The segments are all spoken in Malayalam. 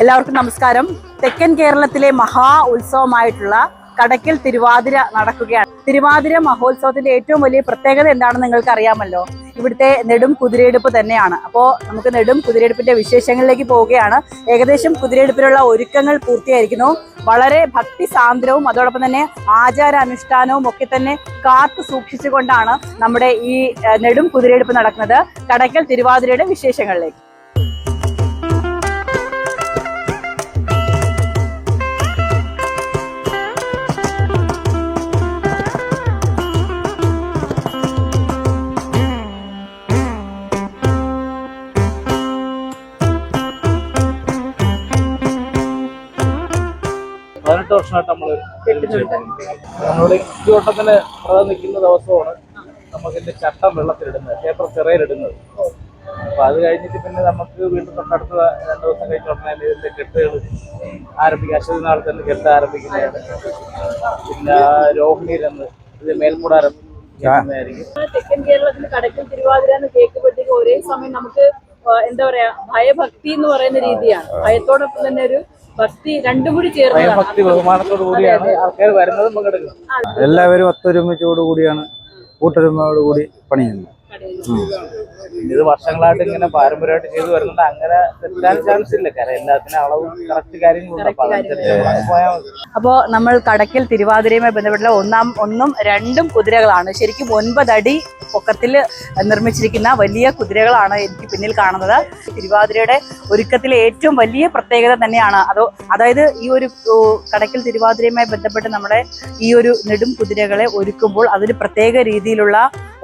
എല്ലാവർക്കും നമസ്കാരം. തെക്കൻ കേരളത്തിലെ മഹാ ഉത്സവമായിട്ടുള്ള കടയ്ക്കൽ തിരുവാതിര നടക്കുകയാണ്. തിരുവാതിര മഹോത്സവത്തിന്റെ ഏറ്റവും വലിയ പ്രത്യേകത എന്താണെന്ന് നിങ്ങൾക്ക് അറിയാമല്ലോ. ഇവിടുത്തെ നെടും കുതിരയെടുപ്പ് തന്നെയാണ്. അപ്പോൾ നമുക്ക് നെടും കുതിരയെടുപ്പിന്റെ വിശേഷങ്ങളിലേക്ക് പോവുകയാണ്. ഏകദേശം കുതിരയെടുപ്പിനുള്ള ഒരുക്കങ്ങൾ പൂർത്തിയായിരിക്കുന്നു. വളരെ ഭക്തി സാന്ദ്രവും അതോടൊപ്പം തന്നെ ആചാരാനുഷ്ഠാനവും ഒക്കെ തന്നെ കാത്തു സൂക്ഷിച്ചുകൊണ്ടാണ് നമ്മുടെ ഈ നെടും കുതിരയെടുപ്പ് നടക്കുന്നത്. കടയ്ക്കൽ തിരുവാതിരയുടെ വിശേഷങ്ങളിലേക്ക്. വർഷമായിട്ട് നമ്മള് ചുവട്ടത്തിന് നിൽക്കുന്ന ദിവസമാണ് നമുക്കിന്റെ ചട്ടം വെള്ളത്തിലിടുന്നത്, പേപ്പർ ചിറയിലിടുന്നത്. അപ്പൊ അത് കഴിഞ്ഞിട്ട് പിന്നെ നമുക്ക് വീണ്ടും തൊട്ടടുത്ത 2 ദിവസം കഴിഞ്ഞ ഉടനെ ഇതിന്റെ കെട്ടുകൾ ആരംഭിക്കും. അശ്വതി നാളെ തന്നെ കെട്ട് ആരംഭിക്കുന്നതാണ്. പിന്നെ രോഹിണിയിലെന്ന് ഇത് മേൽക്കൂടാരം ആയിരിക്കും. തെക്കൻ കേരളത്തിൽ കടയ്ക്കൽ തിരുവാതിര എന്ന് കേൾക്കുമ്പോഴത്തേക്ക് ഒരേ സമയം നമുക്ക് എന്താ പറയാ, ഭയഭക്തി എന്ന് പറയുന്ന രീതിയാണ്. ഭയത്തോടൊപ്പം തന്നെ ഒരു ഭക്തി രണ്ടും കൂടി ചേർന്ന് ഭക്തി ബഹുമാനത്തോടു കൂടിയാണ് ആൾക്കാർ വരുന്നതും പങ്കെടുക്കുന്നത്. എല്ലാവരും ഒത്തൊരുമിച്ചോടു കൂടിയാണ്, കൂട്ടൊരുമയോട് കൂടി പണിയുന്നത്. ഇത് വർഷങ്ങളായിട്ട് ഇങ്ങനെ പാരമ്പര്യമായിട്ട് ചെയ്തു വരുന്നുണ്ട്. അങ്ങനെ തെറ്റാൻ ചാൻസ് ഇല്ല. കാരണം എല്ലാത്തിനും അളവും കറക്റ്റ് കാര്യങ്ങളുണ്ട്. അപ്പോ നമ്മൾ കടയ്ക്കൽ തിരുവാതിരയുമായി ബന്ധപ്പെട്ടുള്ള ഒന്നും രണ്ടും കുതിരകളാണ്. ശരിക്കും 9 അടി പൊക്കത്തിൽ നിർമ്മിച്ചിരിക്കുന്ന വലിയ കുതിരകളാണ് എനിക്ക് പിന്നിൽ കാണുന്നത്. തിരുവാതിരയുടെ ഒരുക്കത്തിലെ ഏറ്റവും വലിയ പ്രത്യേകത തന്നെയാണ് അതായത് ഈ ഒരു കടയ്ക്കൽ തിരുവാതിരയുമായി ബന്ധപ്പെട്ട് നമ്മുടെ ഈ ഒരു നെടും കുതിരകളെ ഒരുക്കുമ്പോൾ അതൊരു പ്രത്യേക രീതിയിലുള്ള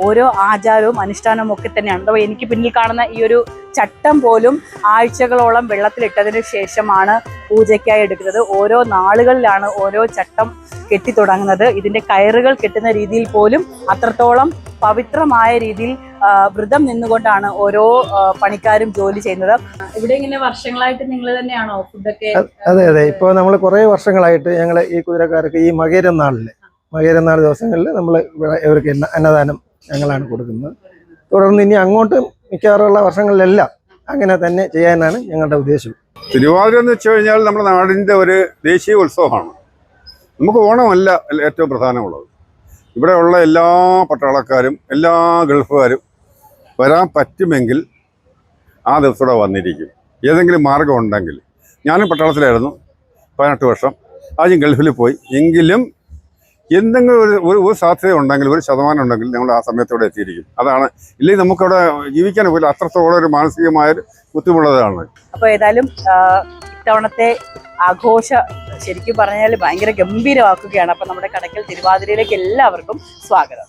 ഓരോ ആചാരവും അനുഷ്ഠാനവും ഒക്കെ തന്നെയാണ്. അഥവാ എനിക്ക് പിന്നിൽ കാണുന്ന ഈ ഒരു ചട്ടം പോലും ആഴ്ചകളോളം വെള്ളത്തിലിട്ടതിനു ശേഷമാണ് പൂജയ്ക്കായി എടുക്കുന്നത്. ഓരോ നാളുകളിലാണ് ഓരോ ചട്ടം കെട്ടി തുടങ്ങുന്നത്. ഇതിന്റെ കയറുകൾ കെട്ടുന്ന രീതിയിൽ പോലും അത്രത്തോളം പവിത്രമായ രീതിയിൽ വ്രതം നിന്നുകൊണ്ടാണ് ഓരോ പണിക്കാരും ജോലി ചെയ്യുന്നത്. ഇവിടെ ഇങ്ങനെ വർഷങ്ങളായിട്ട് നിങ്ങൾ തന്നെയാണോ ഫുഡൊക്കെ? അതെ. ഇപ്പോൾ നമ്മൾ കുറേ വർഷങ്ങളായിട്ട് ഞങ്ങൾ ഈ കുതിരക്കാർക്ക് ഈ മകരനാൾ ദിവസങ്ങളിൽ നമ്മൾ ഇവർക്ക് അന്നദാനം ഞങ്ങളാണ് കൊടുക്കുന്നത്. തുടർന്ന് ഇനി അങ്ങോട്ട് മിക്കവാറുള്ള വർഷങ്ങളിലെല്ലാം അങ്ങനെ തന്നെ ചെയ്യാനാണ് ഞങ്ങളുടെ ഉദ്ദേശം. തിരുവാതിര എന്ന് വെച്ച് കഴിഞ്ഞാൽ നമ്മുടെ നാടിൻ്റെ ഒരു ദേശീയ ഉത്സവമാണ്. നമുക്ക് ഓണമല്ല ഏറ്റവും പ്രധാനമുള്ളത്. ഇവിടെയുള്ള എല്ലാ പട്ടാളക്കാരും എല്ലാ ഗൾഫുകാരും വരാൻ പറ്റുമെങ്കിൽ ആ ദിവസം ഇവിടെ വന്നിരിക്കും. ഏതെങ്കിലും മാർഗം ഉണ്ടെങ്കിൽ. ഞാനും പട്ടാളത്തിലായിരുന്നു 18 വർഷം. ആദ്യം ഗൾഫിൽ പോയി. എങ്കിലും എന്തെങ്കിലും ഒരു സാധ്യത ഉണ്ടെങ്കിൽ, ഒരു ശതമാനം ഉണ്ടെങ്കിൽ ഞങ്ങൾ ആ സമയത്തോടെ എത്തിയിരിക്കും. അതാണ്. ഇല്ലെങ്കിൽ നമുക്കവിടെ ജീവിക്കാൻ പോലും അത്രത്തോളം ഒരു മാനസികമായൊരു ബുദ്ധിമുട്ടുള്ളതാണ്. അപ്പോൾ ഏതായാലും ഇത്തവണത്തെ ആഘോഷ ശരിക്കും പറഞ്ഞാൽ ഭയങ്കര ഗംഭീരമാക്കുകയാണ്. അപ്പം നമ്മുടെ കടയ്ക്കൽ തിരുവാതിരയിലേക്ക് എല്ലാവർക്കും സ്വാഗതം.